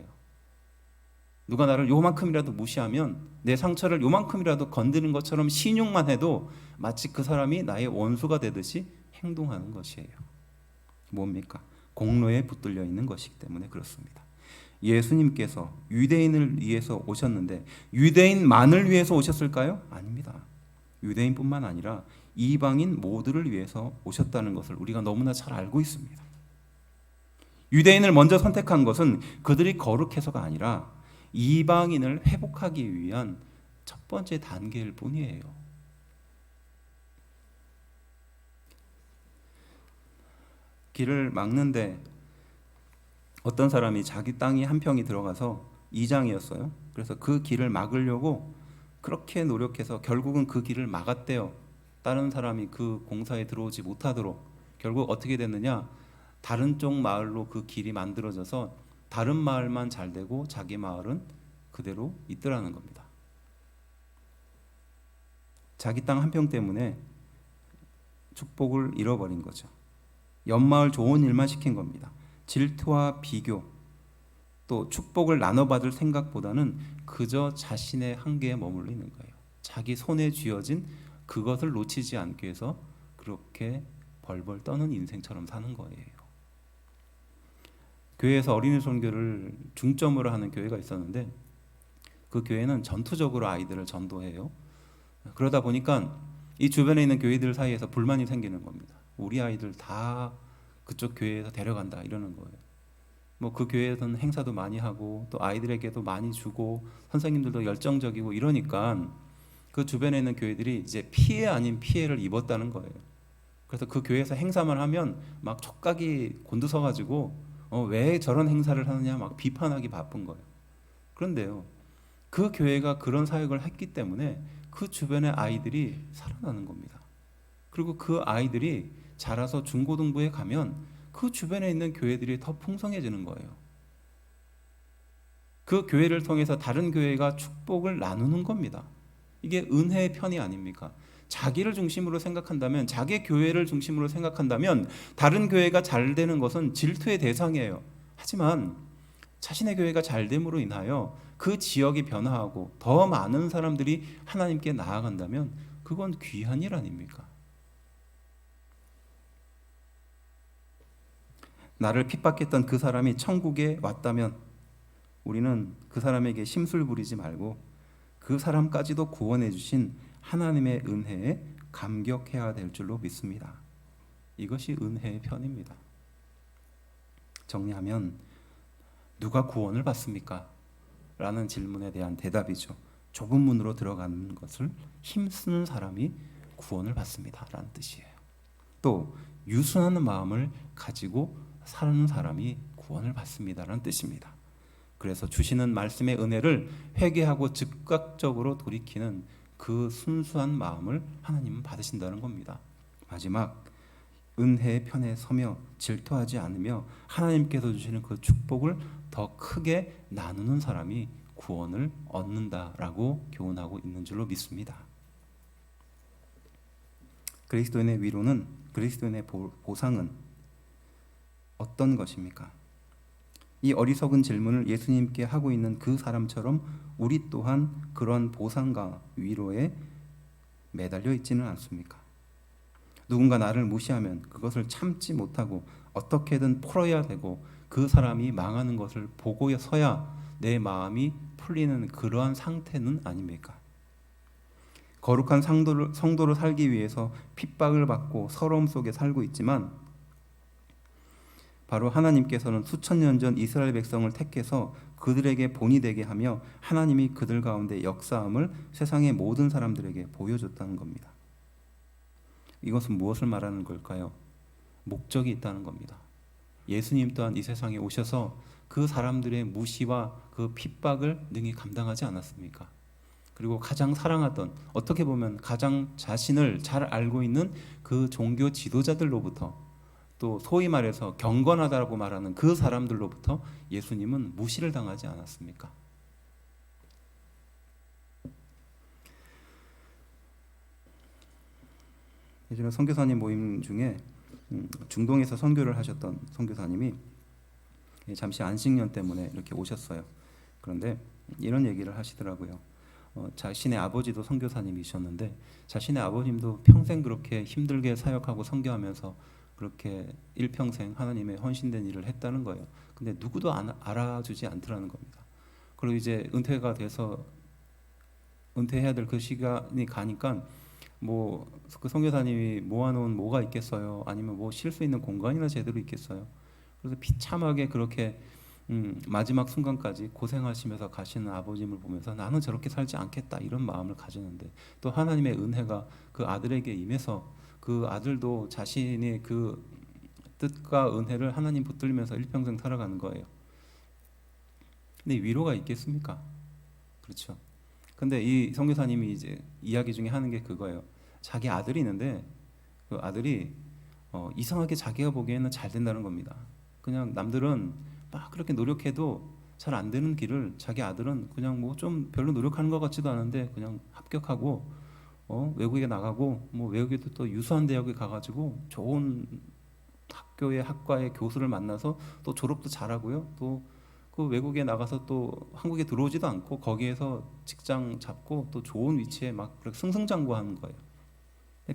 [SPEAKER 1] 누가 나를 요만큼이라도 무시하면 내 상처를 요만큼이라도 건드는 것처럼 신용만 해도 마치 그 사람이 나의 원수가 되듯이 행동하는 것이에요. 뭡니까? 공로에 붙들려 있는 것이기 때문에 그렇습니다. 예수님께서 유대인을 위해서 오셨는데 유대인만을 위해서 오셨을까요? 아닙니다. 유대인뿐만 아니라 이방인 모두를 위해서 오셨다는 것을 우리가 너무나 잘 알고 있습니다. 유대인을 먼저 선택한 것은 그들이 거룩해서가 아니라 이방인을 회복하기 위한 첫 번째 단계일 뿐이에요. 길을 막는데 어떤 사람이 자기 땅이 한 평이 들어가서 이장이었어요. 그래서 그 길을 막으려고 그렇게 노력해서 결국은 그 길을 막았대요. 다른 사람이 그 공사에 들어오지 못하도록. 결국 어떻게 됐느냐? 다른 쪽 마을로 그 길이 만들어져서 다른 마을만 잘 되고 자기 마을은 그대로 있더라는 겁니다. 자기 땅 한 평 때문에 축복을 잃어버린 거죠. 옆마을 좋은 일만 시킨 겁니다. 질투와 비교, 또 축복을 나눠받을 생각보다는 그저 자신의 한계에 머물러 있는 거예요. 자기 손에 쥐어진 그것을 놓치지 않기 위해서 그렇게 벌벌 떠는 인생처럼 사는 거예요. 교회에서 어린이 선교를 중점으로 하는 교회가 있었는데 그 교회는 전투적으로 아이들을 전도해요. 그러다 보니까 이 주변에 있는 교회들 사이에서 불만이 생기는 겁니다. 우리 아이들 다 그쪽 교회에서 데려간다 이러는 거예요. 뭐 그 교회에서는 행사도 많이 하고 또 아이들에게도 많이 주고 선생님들도 열정적이고 이러니까 그 주변에 있는 교회들이 이제 피해 아닌 피해를 입었다는 거예요. 그래서 그 교회에서 행사만 하면 막 촉각이 곤두서가지고 왜 저런 행사를 하느냐 막 비판하기 바쁜 거예요. 그런데요, 그 교회가 그런 사역을 했기 때문에 그 주변의 아이들이 살아나는 겁니다. 그리고 그 아이들이 자라서 중고등부에 가면 그 주변에 있는 교회들이 더 풍성해지는 거예요. 그 교회를 통해서 다른 교회가 축복을 나누는 겁니다. 이게 은혜의 편이 아닙니까? 자기를 중심으로 생각한다면, 자기 교회를 중심으로 생각한다면 다른 교회가 잘 되는 것은 질투의 대상이에요. 하지만 자신의 교회가 잘 됨으로 인하여 그 지역이 변화하고 더 많은 사람들이 하나님께 나아간다면 그건 귀한 일 아닙니까? 나를 핍박했던 그 사람이 천국에 왔다면 우리는 그 사람에게 심술 부리지 말고 그 사람까지도 구원해 주신 하나님의 은혜에 감격해야 될 줄로 믿습니다. 이것이 은혜의 편입니다. 정리하면 누가 구원을 받습니까? 라는 질문에 대한 대답이죠. 좁은 문으로 들어가는 것을 힘쓰는 사람이 구원을 받습니다 라는 뜻이에요. 또 유순한 마음을 가지고 사는 사람이 구원을 받습니다 라는 뜻입니다. 그래서 주시는 말씀의 은혜를 회개하고 즉각적으로 돌이키는 그 순수한 마음을 하나님은 받으신다는 겁니다. 마지막, 은혜의 편에 서며 질투하지 않으며 하나님께서 주시는 그 축복을 더 크게 나누는 사람이 구원을 얻는다라고 교훈하고 있는 줄로 믿습니다. 그리스도인의 위로는, 그리스도인의 보상은 어떤 것입니까? 이 어리석은 질문을 예수님께 하고 있는 그 사람처럼 우리 또한 그런 보상과 위로에 매달려 있지는 않습니까? 누군가 나를 무시하면 그것을 참지 못하고 어떻게든 풀어야 되고 그 사람이 망하는 것을 보고서야 내 마음이 풀리는 그러한 상태는 아닙니까? 거룩한 성도로 살기 위해서 핍박을 받고 서러움 속에 살고 있지만 바로 하나님께서는 수천 년 전 이스라엘 백성을 택해서 그들에게 본이 되게 하며 하나님이 그들 가운데 역사함을 세상의 모든 사람들에게 보여줬다는 겁니다. 이것은 무엇을 말하는 걸까요? 목적이 있다는 겁니다. 예수님 또한 이 세상에 오셔서 그 사람들의 무시와 그 핍박을 능히 감당하지 않았습니까? 그리고 가장 사랑하던, 어떻게 보면 가장 자신을 잘 알고 있는 그 종교 지도자들로부터, 또 소위 말해서 경건하다고 말하는 그 사람들로부터 예수님은 무시를 당하지 않았습니까? 예전에 선교사님 모임 중에 중동에서 선교를 하셨던 선교사님이 잠시 안식년 때문에 이렇게 오셨어요. 그런데 이런 얘기를 하시더라고요. 자신의 아버지도 선교사님이셨는데 자신의 아버님도 평생 그렇게 힘들게 사역하고 선교하면서 그렇게 일평생 하나님의 헌신된 일을 했다는 거예요. 근데 누구도 알아주지 않더라는 겁니다. 그리고 이제 은퇴가 돼서 은퇴해야 될 그 시간이 가니까 뭐 그 선교사님이 모아놓은 뭐가 있겠어요? 아니면 뭐 쉴 수 있는 공간이나 제대로 있겠어요? 그래서 비참하게 그렇게 마지막 순간까지 고생하시면서 가시는 아버님을 보면서 나는 저렇게 살지 않겠다 이런 마음을 가지는데 또 하나님의 은혜가 그 아들에게 임해서 그 아들도 자신의 그 뜻과 은혜를 하나님 붙들면서 일평생 살아가는 거예요. 근데 위로가 있겠습니까? 그렇죠. 근데 이 선교사님이 이제 이야기 중에 하는 게 그거예요. 자기 아들이 있는데 그 아들이 이상하게 자기가 보기에는 잘 된다는 겁니다. 그냥 남들은 막 그렇게 노력해도 잘 안 되는 길을 자기 아들은 그냥 뭐 좀 별로 노력하는 것 같지도 않은데 그냥 합격하고 외국에 나가고 뭐 외국에도 또 유수한 대학에 가가지고 좋은 학교의 학과의 교수를 만나서 또 졸업도 잘하고요. 또 그 외국에 나가서 또 한국에 들어오지도 않고 거기에서 직장 잡고 또 좋은 위치에 막 그렇게 승승장구하는 거예요.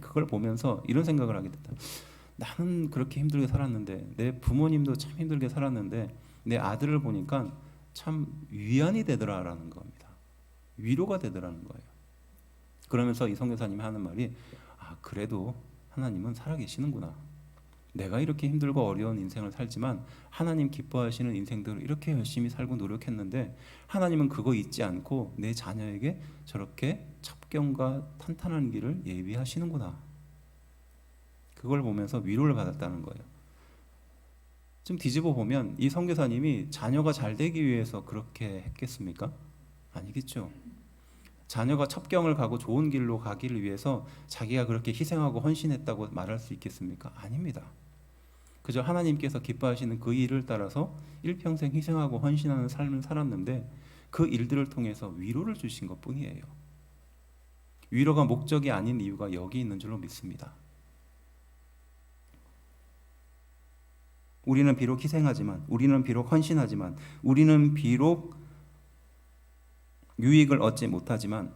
[SPEAKER 1] 그걸 보면서 이런 생각을 하게 됐다. 나는 그렇게 힘들게 살았는데 내 부모님도 참 힘들게 살았는데 내 아들을 보니까 참 위안이 되더라라는 겁니다. 위로가 되더라는 거예요. 그러면서 이 선교사님이 하는 말이 그래도 하나님은 살아계시는구나. 내가 이렇게 힘들고 어려운 인생을 살지만 하나님 기뻐하시는 인생들을 이렇게 열심히 살고 노력했는데 하나님은 그거 잊지 않고 내 자녀에게 저렇게 첩경과 탄탄한 길을 예비하시는구나. 그걸 보면서 위로를 받았다는 거예요. 좀 뒤집어 보면 이 선교사님이 자녀가 잘 되기 위해서 그렇게 했겠습니까? 아니겠죠. 자녀가 첩경을 가고 좋은 길로 가기를 위해서 자기가 그렇게 희생하고 헌신했다고 말할 수 있겠습니까? 아닙니다. 그저 하나님께서 기뻐하시는 그 일을 따라서 일평생 희생하고 헌신하는 삶을 살았는데 그 일들을 통해서 위로를 주신 것뿐이에요. 위로가 목적이 아닌 이유가 여기 있는 줄로 믿습니다. 우리는 비록 희생하지만, 우리는 비록 헌신하지만, 우리는 비록 유익을 얻지 못하지만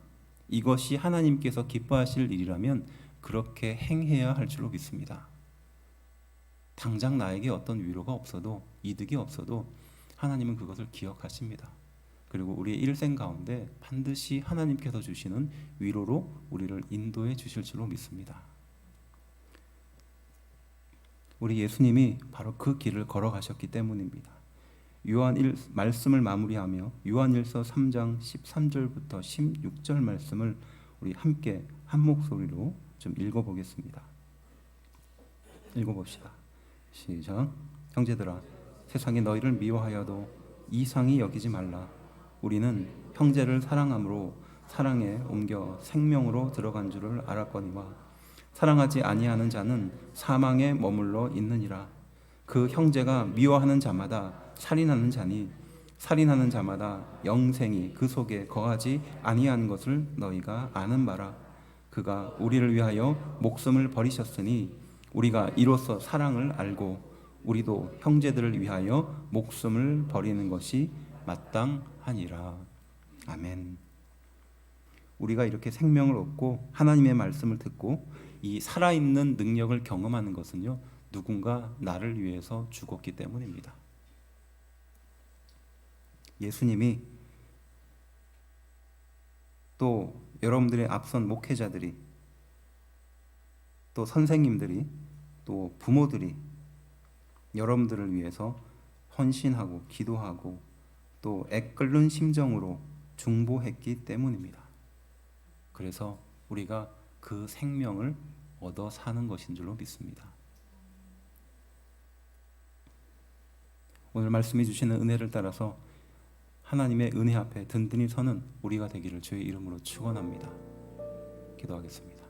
[SPEAKER 1] 이것이 하나님께서 기뻐하실 일이라면 그렇게 행해야 할 줄로 믿습니다. 당장 나에게 어떤 위로가 없어도, 이득이 없어도 하나님은 그것을 기억하십니다. 그리고 우리의 일생 가운데 반드시 하나님께서 주시는 위로로 우리를 인도해 주실 줄로 믿습니다. 우리 예수님이 바로 그 길을 걸어가셨기 때문입니다. 말씀을 마무리하며 요한일서 3장 13절부터 16절 말씀을 우리 함께 한 목소리로 좀 읽어보겠습니다. 읽어봅시다. 시작. 형제들아, 세상이 너희를 미워하여도 이상히 여기지 말라. 우리는 형제를 사랑함으로 사랑에 옮겨 생명으로 들어간 줄을 알았거니와 사랑하지 아니하는 자는 사망에 머물러 있느니라. 그 형제가 미워하는 자마다 살인하는 자니 살인하는 자마다 영생이 그 속에 거하지 아니한 것을 너희가 아는 바라. 그가 우리를 위하여 목숨을 버리셨으니 우리가 이로써 사랑을 알고 우리도 형제들을 위하여 목숨을 버리는 것이 마땅하니라. 아멘. 우리가 이렇게 생명을 얻고 하나님의 말씀을 듣고 이 살아있는 능력을 경험하는 것은요, 누군가 나를 위해서 죽었기 때문입니다. 예수님이, 또 여러분들의 앞선 목회자들이, 또 선생님들이, 또 부모들이 여러분들을 위해서 헌신하고 기도하고 또 애끓는 심정으로 중보했기 때문입니다. 그래서 우리가 그 생명을 얻어 사는 것인 줄로 믿습니다. 오늘 말씀해 주시는 은혜를 따라서 하나님의 은혜 앞에 든든히 서는 우리가 되기를 주의 이름으로 축원합니다. 기도하겠습니다.